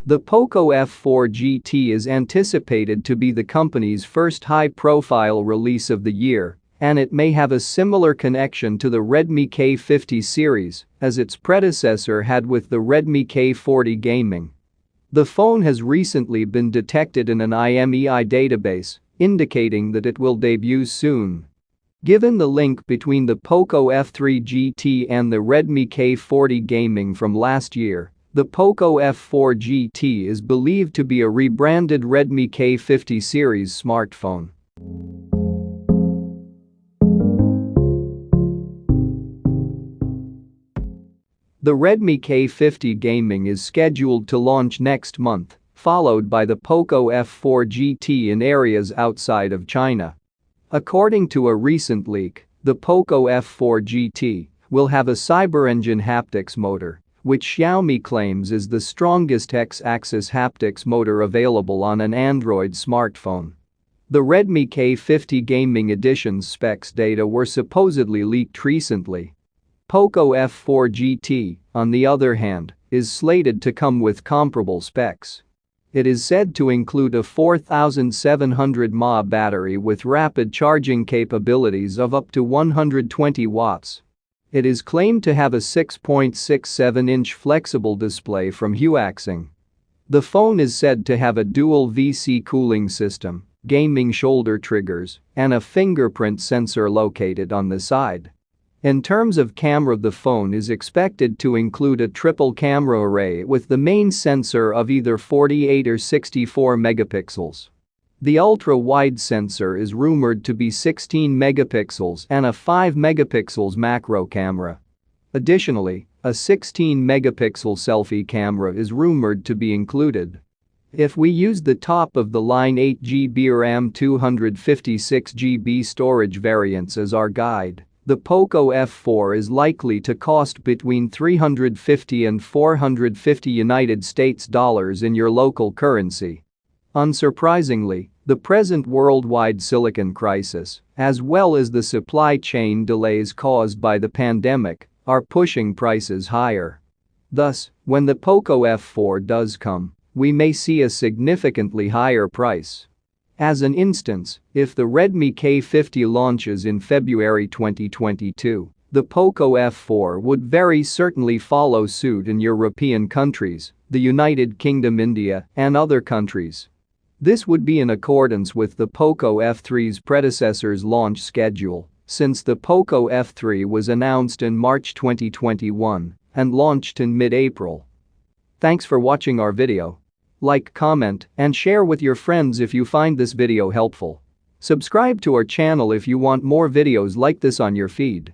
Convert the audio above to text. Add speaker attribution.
Speaker 1: The Poco F4 GT is anticipated to be the company's first high-profile release of the year, and it may have a similar connection to the Redmi K50 series as its predecessor had with the Redmi K40 gaming. The phone has recently been detected in an IMEI database, indicating that it will debut soon. Given the link between the Poco F3 GT and the Redmi K40 gaming from last year, the Poco F4 GT is believed to be a rebranded Redmi K50 series smartphone. The Redmi K50 gaming is scheduled to launch next month, followed by the Poco F4 GT in areas outside of China. According to a recent leak, the Poco F4 GT will have a CyberEngine haptics motor, which Xiaomi claims is the strongest X-axis haptics motor available on an Android smartphone. The Redmi K50 Gaming Edition's specs data were supposedly leaked recently. Poco F4 GT, on the other hand, is slated to come with comparable specs. It is said to include a 4700 mAh battery with rapid charging capabilities of up to 120 watts. It is claimed to have a 6.67-inch flexible display from Huaxing. The phone is said to have a dual VC cooling system, gaming shoulder triggers, and a fingerprint sensor located on the side. In terms of camera, the phone is expected to include a triple camera array with the main sensor of either 48 or 64 megapixels. The ultra-wide sensor is rumored to be 16 megapixels and a 5 megapixels macro camera. Additionally, a 16 megapixel selfie camera is rumored to be included. If we use the top-of-the-line 8GB RAM 256GB storage variants as our guide, the Poco F4 is likely to cost between $350 and $450 United States dollars in your local currency. Unsurprisingly, the present worldwide silicon crisis, as well as the supply chain delays caused by the pandemic, are pushing prices higher. Thus, when the Poco F4 does come, we may see a significantly higher price. As an instance, if the Redmi K50 launches in February 2022, the Poco F4 would very certainly follow suit in European countries, the United Kingdom, India, and other countries. This would be in accordance with the Poco F3's predecessor's launch schedule, since the Poco F3 was announced in March 2021 and launched in mid-April. Thanks for watching our video. Like, comment, and share with your friends if you find this video helpful. Subscribe to our channel if you want more videos like this on your feed.